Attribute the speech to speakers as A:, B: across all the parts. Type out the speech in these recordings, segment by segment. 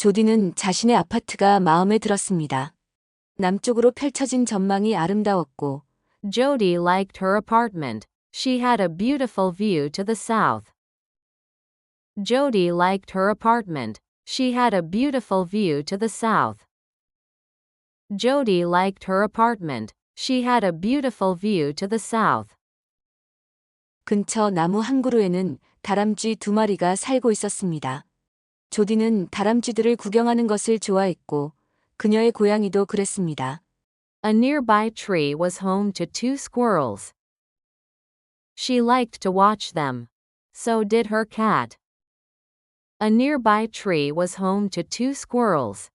A: 조디는 자신의 아파트가 마음에 들었습니다. 남쪽으로 펼쳐진 전망이 아름다웠고,
B: Jody liked her apartment. She had a beautiful view to the south. Jody liked her apartment. She had a beautiful view to the south. Jody liked her apartment. She had a beautiful view to the south.
A: 근처 나무 한 그루에는 다람쥐 2마리가 살고 있었습니다. 조디는 다람쥐들을 구경하는 것을 좋아했고, 그녀의 고양이도 그랬습니다.
B: A nearby tree was home to 2 squirrels. She liked to watch them. So did her cat. A nearby tree was home to 2 squirrels.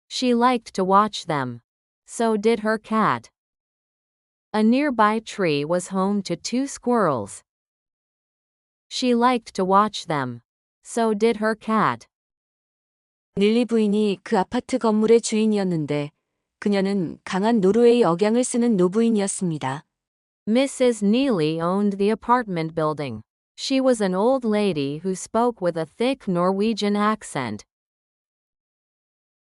B: She liked to watch them. So did her cat. A nearby tree was home to 2 squirrels. She liked to watch them. So did her cat.
A: 닐리 부인이 그 아파트 건물의 주인이었는데, 그녀는 강한 노르웨이 억양을 쓰는 노부인이었습니다.
B: Mrs. Neely owned the apartment building. She was an old lady who spoke with a thick Norwegian accent.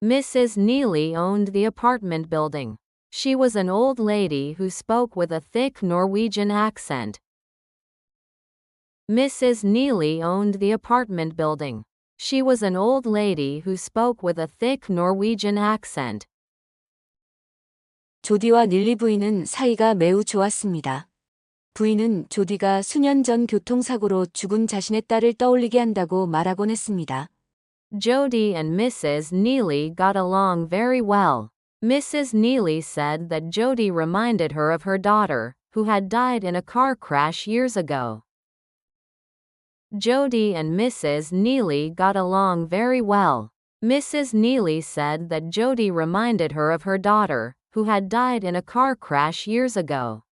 B: Mrs. Neely owned the apartment building. She was an old lady who spoke with a thick Norwegian accent. Mrs. Neely owned the apartment building. She was an old lady who spoke with a thick Norwegian accent.
A: 조디와 닐리 부인은 사이가 매우 좋았습니다. 부인은 조디가 수년 전 교통사고로 죽은 자신의 딸을 떠올리게 한다고 말하곤 했습니다.
B: Jody and Mrs. Neely got along very well. Mrs. Neely said that Jody reminded her of her daughter, who had died in a car crash years ago. Jody and Mrs. Neely got along very well. Mrs. Neely said that Jody reminded her of her daughter, who had died in a car crash years ago.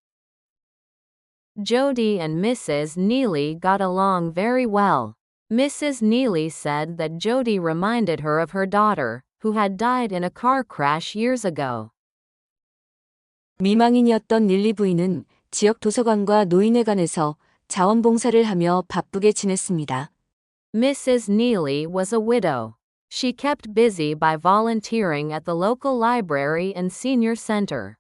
B: Jody and Mrs. Neely got along very well. Mrs. Neely said that Jody reminded her of her daughter, who had died in a car crash years ago.
A: 미망인이었던 닐리 부인은 지역 도서관과 노인회관에서 자원봉사를 하며 바쁘게 지냈습니다.
B: Mrs. Neely was a widow. She kept busy by volunteering at the local library and senior center.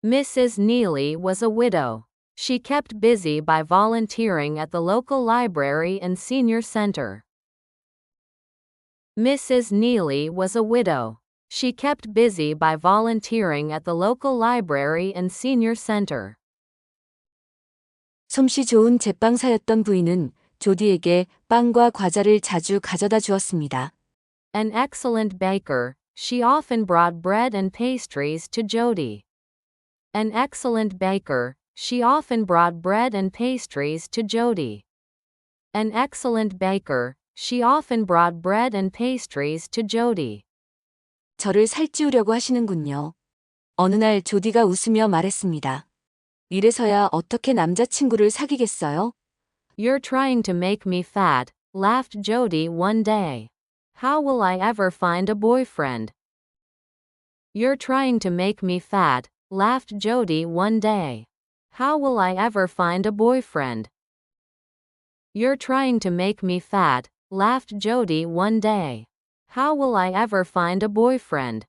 B: Mrs. Neely was a widow. She kept busy by volunteering at the local library and senior center. Mrs. Neely was a widow. She kept busy by volunteering at the local library and senior center.
A: 솜씨 좋은 제빵사였던 부인은 조디에게 빵과 과자를 자주 가져다 주었습니다.
B: An excellent baker, she often brought bread and pastries to Jody. An excellent baker, she often brought bread and pastries to Jody. An excellent baker, she often brought bread and pastries to Jody.
A: 저를 살찌우려고 하시는군요. 어느 날 조디가 웃으며 말했습니다. 이래서야 어떻게 남자친구를 사귀겠어요?
B: You're trying to make me fat, laughed Jody one day. How will I ever find a boyfriend? You're trying to make me fat, laughed Jody one day. How will I ever find a boyfriend? You're trying to make me fat, laughed Jody one day. How will I ever find a boyfriend?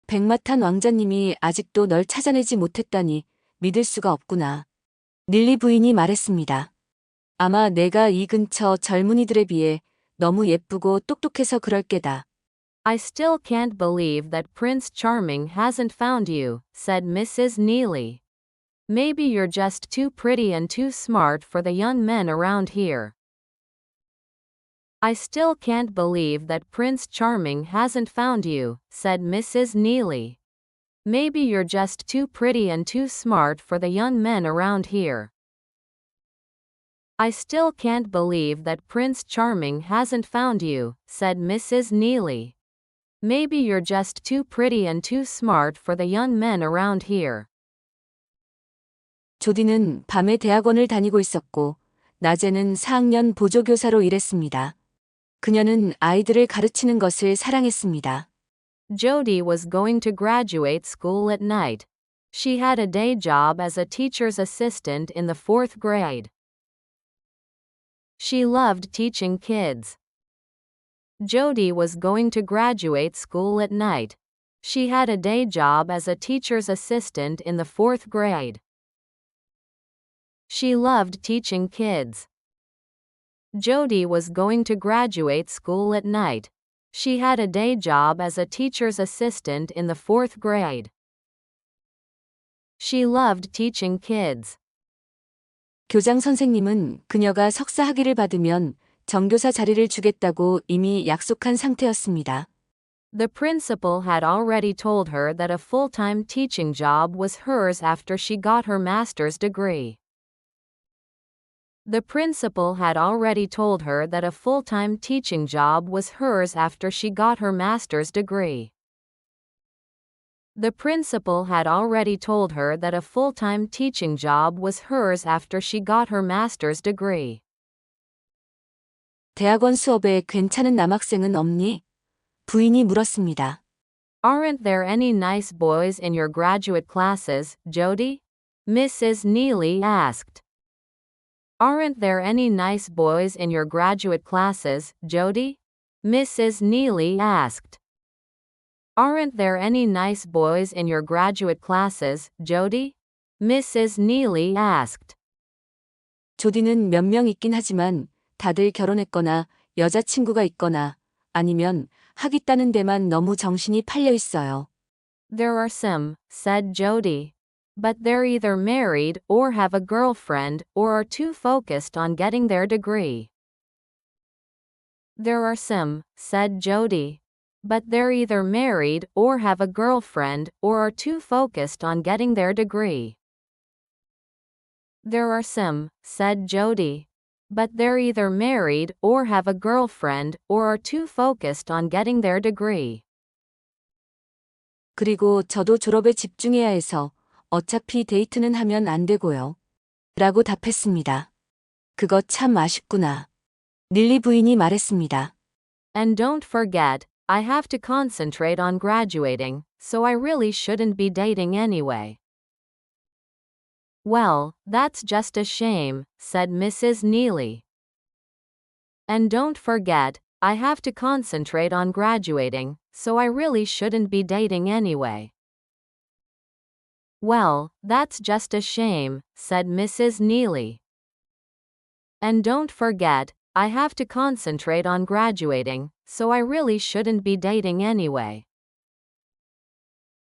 A: 백마탄 왕자님이 아직도 널 찾아내지 못했다니 믿을 수가 없구나. 닐리 부인이 말했습니다. 아마 내가 이 근처 젊은이들에 비해 너무 예쁘고 똑똑해서 그럴 게다.
B: I still can't believe that Prince Charming hasn't found you, said Mrs. Neely. Maybe you're just too pretty and too smart for the young men around here. I still can't believe that Prince Charming hasn't found you, said Mrs. Neely. Maybe you're just too pretty and too smart for the young men around here. I still can't believe that Prince Charming hasn't found you, said Mrs. Neely. Maybe you're just too pretty and too smart for the young men around here.
A: 조디는 밤에 대학원을 다니고 있었고, 낮에는 4학년 보조교사로 일했습니다. 그녀는 아이들을 가르치는 것을 사랑했습니다.
B: Jody was going to graduate school at night. She had a day job as a teacher's assistant in the 4th grade. She loved teaching kids. Jody was going to graduate school at night. She had a day job as a teacher's assistant in the 4th grade. She loved teaching kids. Jody was going to graduate school at night. She had a day job as a teacher's assistant in the 4th grade. She loved teaching kids.
A: 교장 선생님은 그녀가 석사 학위를 받으면 정교사 자리를 주겠다고 이미 약속한 상태였습니다.
B: The principal had already told her that a full-time teaching job was hers after she got her master's degree. The principal had already told her that a full-time teaching job was hers after she got her master's degree. The principal had already told her that a full-time teaching job was hers after she got her master's degree.
A: 대학원 수업에 괜찮은 남학생은 없니? 부인이 물었습니다.
B: Aren't there any nice boys in your graduate classes, Jody? Mrs. Neely asked. Aren't there any nice boys in your graduate classes, Jody? Mrs. Neely asked. Aren't there any nice boys in your graduate classes, Jody? Mrs. Neely asked.
A: 조디는 몇 명 있긴 하지만 다들 결혼했거나 여자친구가 있거나 아니면 학위 따는 데만 너무 정신이 팔려 있어요.
B: There are some, said Jody. But they're either married or have a girlfriend or are too focused on getting their degree. There are some, said Jody. But they're either married or have a girlfriend or are too focused on getting their degree. There are some, said Jody. But they're either married or have a girlfriend or are too focused on getting their degree.
A: 그리고 저도 졸업에 집중해야 해서 어차피 데이트는 하면 안 되고요. 라고 답했습니다. 그거 참 아쉽구나. 닐리 부인이 말했습니다.
B: And don't forget, I have to concentrate on graduating, so I really shouldn't be dating anyway. Well, that's just a shame, said Mrs. Neely. And don't forget, I have to concentrate on graduating, so I really shouldn't be dating anyway. Well, that's just a shame, said Mrs. Neely. And don't forget, I have to concentrate on graduating, so I really shouldn't be dating anyway.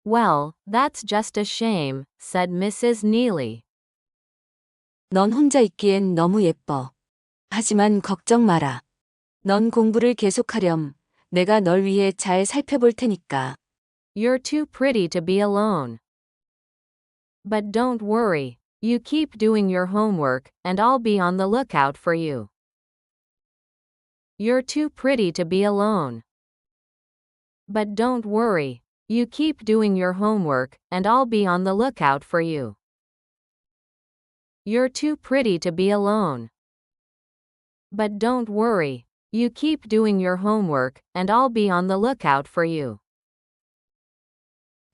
B: Well, that's just a shame, said Mrs. Neely.
A: 넌 혼자 있기엔 너무 예뻐. 하지만 걱정 마라. 넌 공부를 계속하렴. 내가 널 위해 잘 살펴볼 테니까.
B: You're too pretty to be alone. But don't worry, you keep doing your homework, and I'll be on the lookout for you. You're too pretty to be alone. But don't worry, you keep doing your homework, and I'll be on the lookout for you. You're too pretty to be alone. But don't worry, you keep doing your homework, and I'll be on the lookout for you.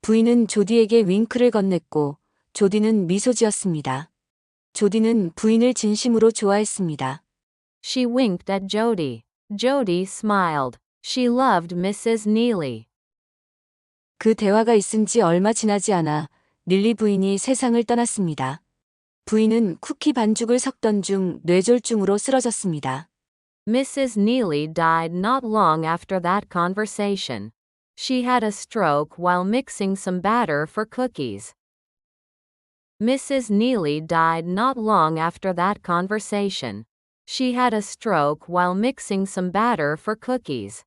A: 부인은 조디에게 윙크를 건넸고 조디는 미소 지었습니다. 조디는 부인을 진심으로 좋아했습니다.
B: She winked at Jody. Jody smiled. She loved Mrs. Neely.
A: 그 대화가 있은 지 얼마 지나지 않아 닐리 부인이 세상을 떠났습니다. 부인은 쿠키 반죽을 섞던 중 뇌졸중으로 쓰러졌습니다.
B: Mrs. Neely died not long after that conversation. She had a stroke while mixing some batter for cookies. Mrs. Neely died not long after that conversation. She had a stroke while mixing some batter for cookies.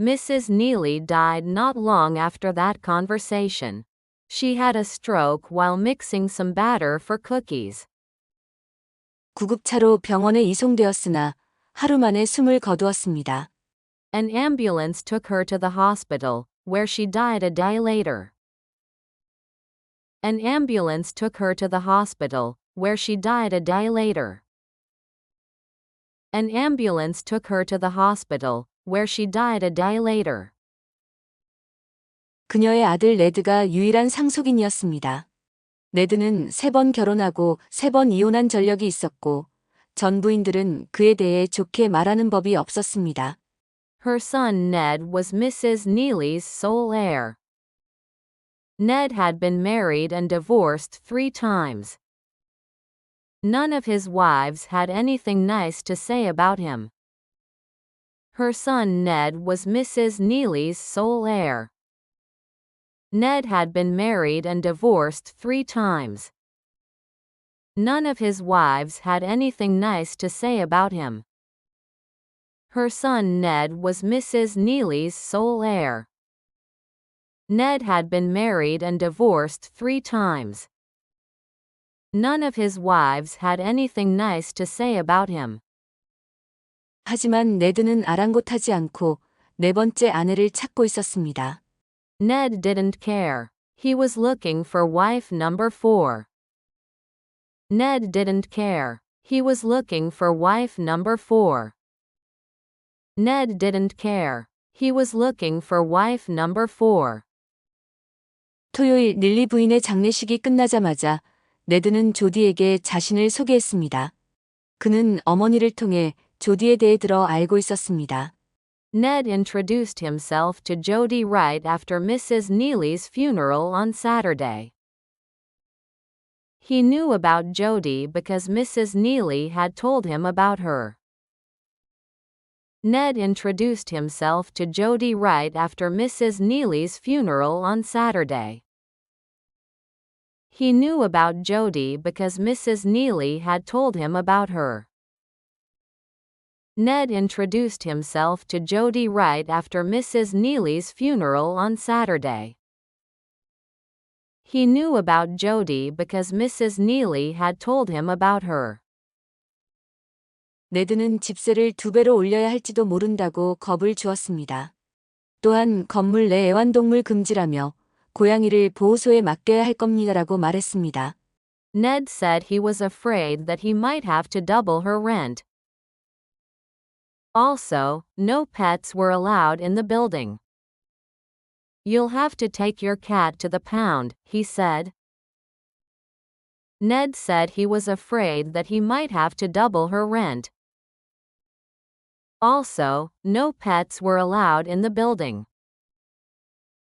B: Mrs. Neely died not long after that conversation. She had a stroke while mixing some batter for cookies.
A: 구급차로 병원에 이송되었으나 하루 만에 숨을 거두었습니다.
B: An ambulance took her to the hospital, where she died a day later. An ambulance took her to the hospital, where she died a day later. An ambulance took her to the hospital, where she died a day later.
A: 그녀의 아들 레드가 유일한 상속인이었습니다. 레드는 3번 결혼하고 3번 이혼한 전력이 있었고 전 부인들은 그에 대해 좋게 말하는 법이 없었습니다.
B: Her son Ned was Mrs. Neely's sole heir. Ned had been married and divorced 3 times. None of his wives had anything nice to say about him. Her son Ned was Mrs. Neely's sole heir. Ned had been married and divorced 3 times. None of his wives had anything nice to say about him. Her son Ned was Mrs. Neely's sole heir. Ned had been married and divorced 3 times. None of his wives had anything nice to say about him.
A: 하지만 네드는 아랑곳하지 않고 네 번째 아내를 찾고 있었습니다.
B: Ned didn't care. He was looking for wife number 4. Ned didn't care. He was looking for wife number 4. Ned didn't care. He was looking for wife number 4.
A: 토요일 릴리 부인의 장례식이 끝나자마자 네드는 조디에게 자신을 소개했습니다. 그는 어머니를 통해 조디에 대해 들어 알고 있었습니다.
B: Ned introduced himself to Jody right after Mrs. Neely's funeral on Saturday. He knew about Jody because Mrs. Neely had told him about her. Ned introduced himself to Jody right after Mrs. Neely's funeral on Saturday. He knew about Jody because Mrs. Neely had told him about her. Ned introduced himself to Jody right after Mrs. Neely's funeral on Saturday. He knew about Jody because Mrs. Neely had told him about her.
A: 네드는 집세를 2배로 올려야 할지도 모른다고 겁을 주었습니다. 또한 건물 내 애완동물 금지라며 고양이를 보호소에 맡겨야 할 겁니다라고 말했습니다.
B: Ned said he was afraid that he might have to double her rent. Also, no pets were allowed in the building. You'll have to take your cat to the pound, he said. Ned said he was afraid that he might have to double her rent. Also, no pets were allowed in the building.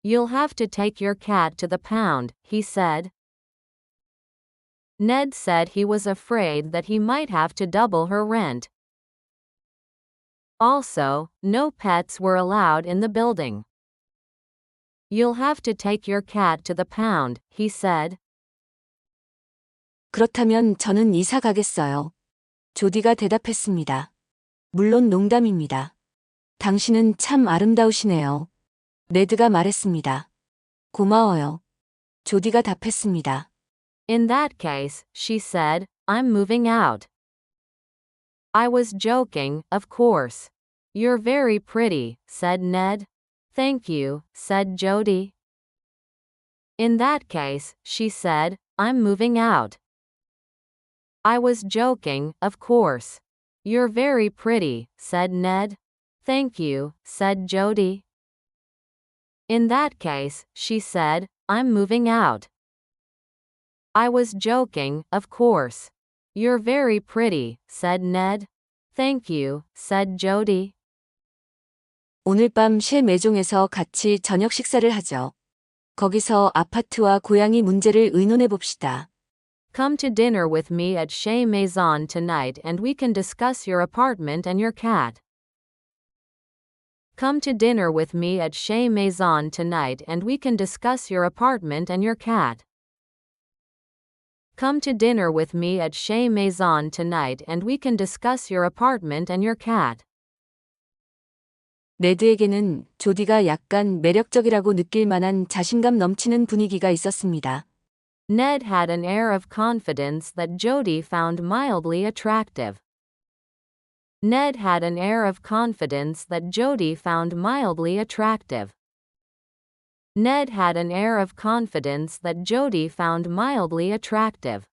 B: You'll have to take your cat to the pound, he said. Ned said he was afraid that he might have to double her rent. Also, no pets were allowed in the building. You'll have to take your cat to the pound, he said.
A: 그렇다면 저는 이사 가겠어요. 조디가 대답했습니다. 물론 농담입니다. 당신은 참 아름다우시네요. 네드가 말했습니다. 고마워요. 조디가 답했습니다.
B: In that case, she said, I'm moving out. I was joking, of course. You're very pretty, said Ned. Thank you, said Jody. In that case, she said, I'm moving out. I was joking, of course. You're very pretty, said Ned. Thank you, said Jody. In that case, she said, I'm moving out. I was joking, of course. You're very pretty, said Ned. Thank you, said Jody.
A: 오늘 밤 쉘 매종에서 같이 저녁 식사를 하죠. 거기서 아파트와 고양이 문제를 의논해 봅시다.
B: Come to dinner with me at Chez Maison tonight and we can discuss your apartment and your cat. Come to dinner with me at Chez Maison tonight and we can discuss your apartment and your cat. Come to dinner with me at Chez Maison tonight and we can discuss your apartment and your cat.
A: 네드에게는 조디가 약간 매력적이라고 느낄 만한 자신감 넘치는 분위기가 있었습니다.
B: Ned had an air of confidence that Jody found mildly attractive. Ned had an air of confidence that Jody found mildly attractive. Ned had an air of confidence that Jody found mildly attractive.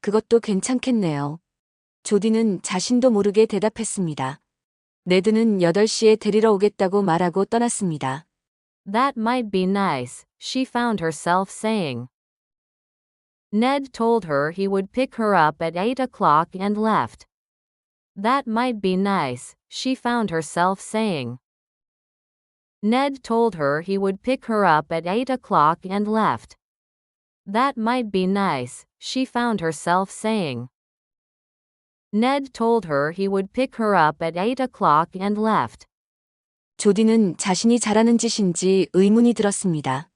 A: 그것도 괜찮겠네요. 조디는 자신도 모르게 대답했습니다. 네드는 8시에 데리러 오겠다고 말하고 떠났습니다.
B: That might be nice, she found herself saying. Ned told her he would pick her up at 8 o'clock and left. That might be nice, she found herself saying. Ned told her he would pick her up at 8 o'clock and left. That might be nice, she found herself saying. Ned told her he would pick her up at 8 o'clock and left.
A: 조디는 자신이 잘하는 짓인지 의문이 들었습니다.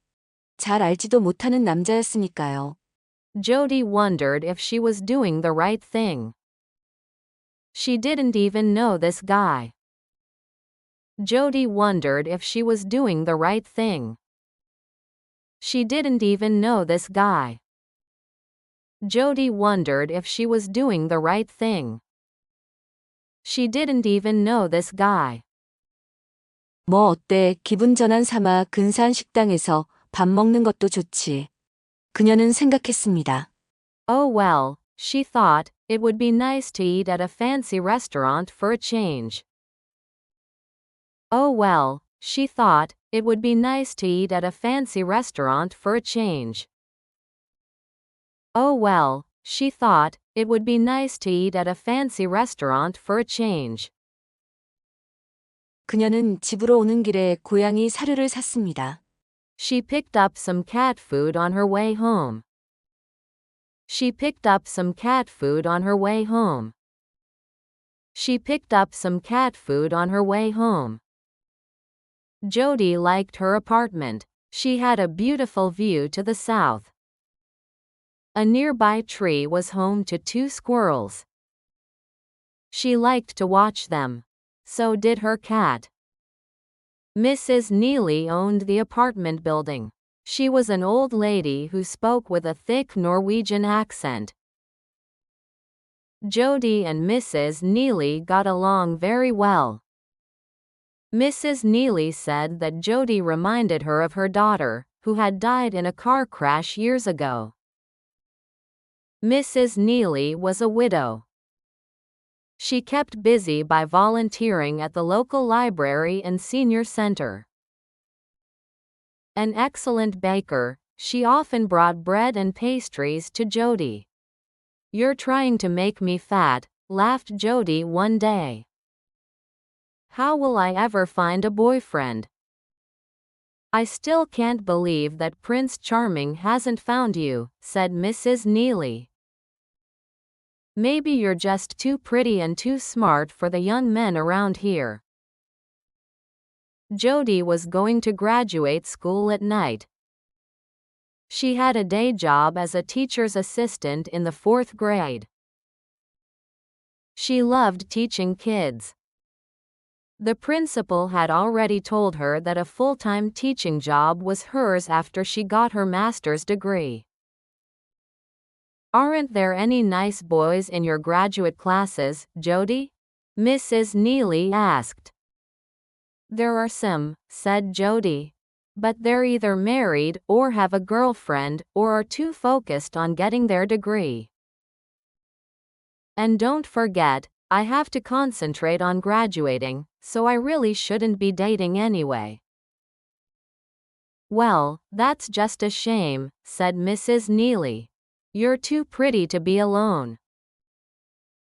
A: 잘 알지도 못하는 남자였으니까요.
B: Jody wondered if she was doing the right thing. She didn't even know this guy. Jody wondered if she was doing the right thing. She didn't even know this guy. Jody wondered if she was doing the right thing. She didn't even know this guy.
A: 뭐 어때 기분 전환 삼아 근사한 식당에서 밥 먹는 것도 좋지. 그녀는 생각했습니다.
B: Oh well, she thought, it would be nice to eat at a fancy restaurant for a change. Oh well, she thought, it would be nice to eat at a fancy restaurant for a change. Oh well, she thought, it would be nice to eat at a fancy restaurant for a change.
A: 그녀는 집으로 오는 길에 고양이 사료를 샀습니다.
B: She picked up some cat food on her way home. She picked up some cat food on her way home. She picked up some cat food on her way home. Jody liked her apartment. She had a beautiful view to the south. A nearby tree was home to 2 squirrels. She liked to watch them. So did her cat. Mrs. Neely owned the apartment building. She was an old lady who spoke with a thick Norwegian accent. Jody and Mrs. Neely got along very well. Mrs. Neely said that Jody reminded her of her daughter, who had died in a car crash years ago. Mrs. Neely was a widow. She kept busy by volunteering at the local library and senior center. An excellent baker, she often brought bread and pastries to Jody. You're trying to make me fat, laughed Jody one day. How will I ever find a boyfriend? I still can't believe that Prince Charming hasn't found you, said Mrs. Neely. Maybe you're just too pretty and too smart for the young men around here. Jody was going to graduate school at night. She had a day job as a teacher's assistant in the 4th grade. She loved teaching kids. The principal had already told her that a full-time teaching job was hers after she got her master's degree. Aren't there any nice boys in your graduate classes, Jody? Mrs. Neely asked. There are some, said Jody. But they're either married or have a girlfriend or are too focused on getting their degree. And don't forget, I have to concentrate on graduating, so I really shouldn't be dating anyway. Well, that's just a shame, said Mrs. Neely. You're too pretty to be alone.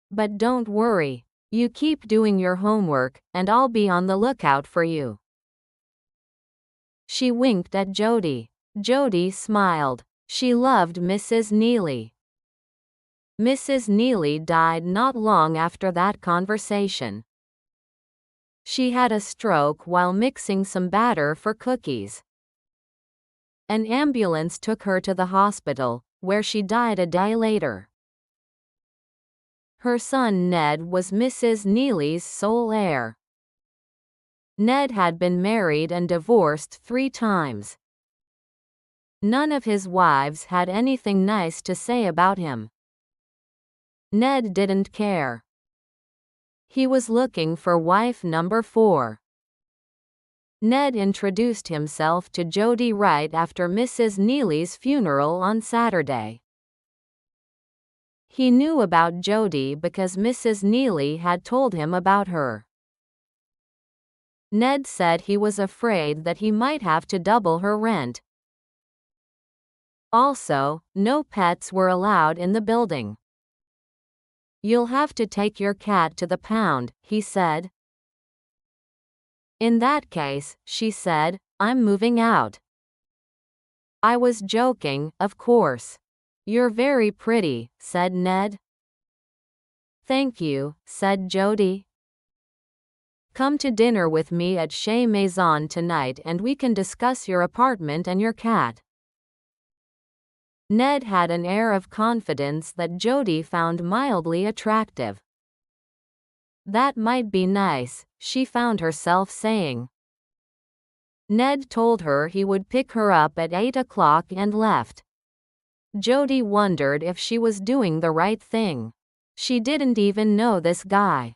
B: But don't worry, you keep doing your homework, and I'll be on the lookout for you. She winked at Jody. Jody smiled. She loved Mrs. Neely. Mrs. Neely died not long after that conversation. She had a stroke while mixing some batter for cookies. An ambulance took her to the hospital, where she died a day later. Her son Ned was Mrs. Neely's sole heir. Ned had been married and divorced 3 times. None of his wives had anything nice to say about him. Ned didn't care. He was looking for wife number 4. Ned introduced himself to Jody right after Mrs. Neely's funeral on Saturday. He knew about Jody because Mrs. Neely had told him about her. Ned said he was afraid that he might have to double her rent. Also, no pets were allowed in the building. You'll have to take your cat to the pound, he said. In that case, she said, I'm moving out. I was joking, of course. You're very pretty, said Ned. Thank you, said Jody. Come to dinner with me at Chez Maison tonight and we can discuss your apartment and your cat. Ned had an air of confidence that Jody found mildly attractive. That might be nice, she found herself saying. Ned told her he would pick her up at 8 o'clock and left. Jody wondered if she was doing the right thing. She didn't even know this guy.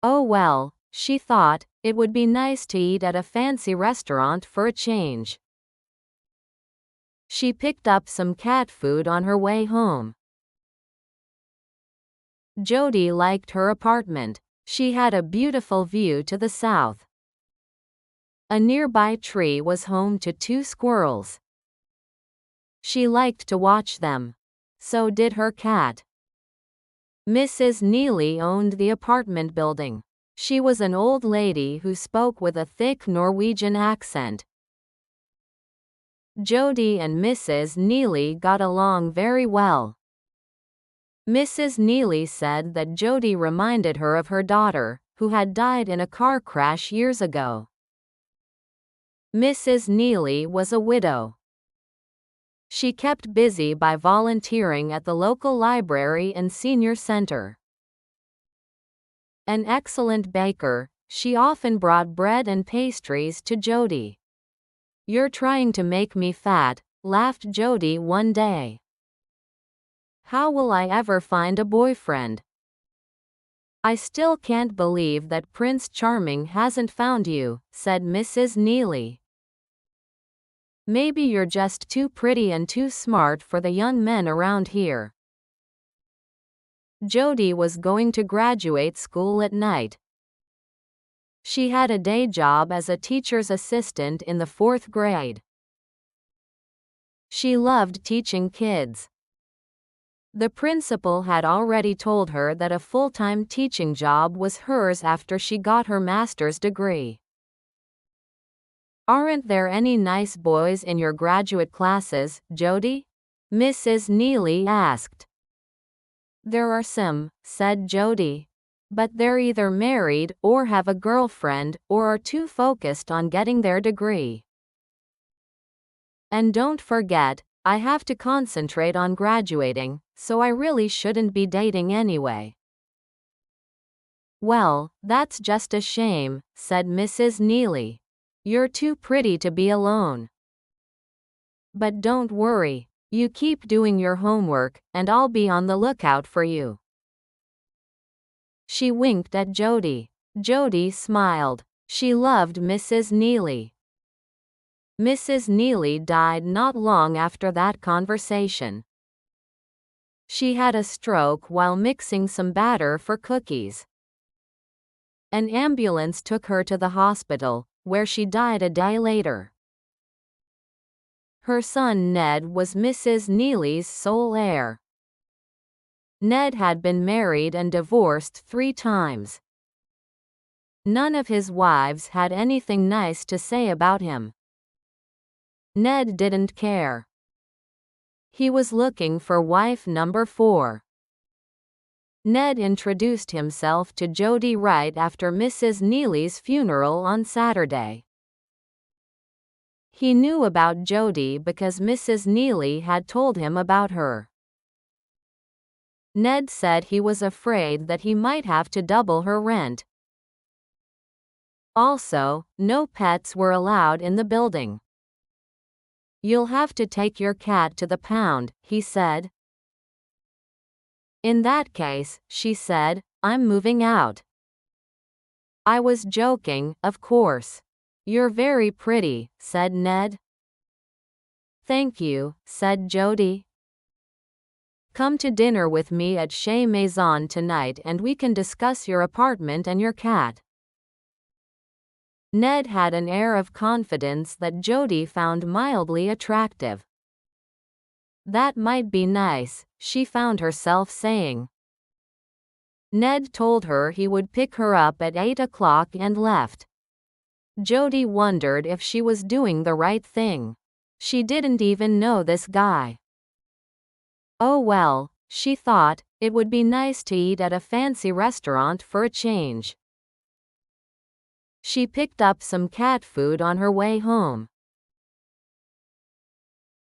B: Oh well, she thought, it would be nice to eat at a fancy restaurant for a change. She picked up some cat food on her way home. Jody liked her apartment. She had a beautiful view to the south. A nearby tree was home to 2 squirrels. She liked to watch them. So did her cat. Mrs. Neely owned the apartment building. She was an old lady who spoke with a thick Norwegian accent. Jody and Mrs. Neely got along very well. Mrs. Neely said that Jody reminded her of her daughter, who had died in a car crash years ago. Mrs. Neely was a widow. She kept busy by volunteering at the local library and senior center. An excellent baker, she often brought bread and pastries to Jody. You're trying to make me fat, laughed Jody one day. How will I ever find a boyfriend? I still can't believe that Prince Charming hasn't found you, said Mrs. Neely. Maybe you're just too pretty and too smart for the young men around here. Jody was going to graduate school at night. She had a day job as a teacher's assistant in the 4th grade. She loved teaching kids. The principal had already told her that a full-time teaching job was hers after she got her master's degree. Aren't there any nice boys in your graduate classes, Jody? Mrs. Neely asked. There are some, said Jody. But they're either married or have a girlfriend or are too focused on getting their degree. And don't forget, I have to concentrate on graduating, so I really shouldn't be dating anyway. Well, that's just a shame, said Mrs. Neely. You're too pretty to be alone. But don't worry, you keep doing your homework, and I'll be on the lookout for you. She winked at Jody. Jody smiled. She loved Mrs. Neely. Mrs. Neely died not long after that conversation. She had a stroke while mixing some batter for cookies. An ambulance took her to the hospital, where she died a day later. Her son Ned was Mrs. Neely's sole heir. Ned had been married and divorced 3 times. None of his wives had anything nice to say about him. Ned didn't care. He was looking for wife number 4. Ned introduced himself to Jody right after Mrs. Neely's funeral on Saturday. He knew about Jody because Mrs. Neely had told him about her. Ned said he was afraid that he might have to double her rent. Also, no pets were allowed in the building. You'll have to take your cat to the pound, he said. In that case, she said, I'm moving out. I was joking, of course. You're very pretty, said Ned. Thank you, said Jody. Come to dinner with me at Chez Maison tonight and we can discuss your apartment and your cat. Ned had an air of confidence that Jody found mildly attractive. That might be nice, she found herself saying. Ned told her he would pick her up at 8 o'clock and left. Jody wondered if she was doing the right thing. She didn't even know this guy. Oh well, she thought, it would be nice to eat at a fancy restaurant for a change. She picked up some cat food on her way home.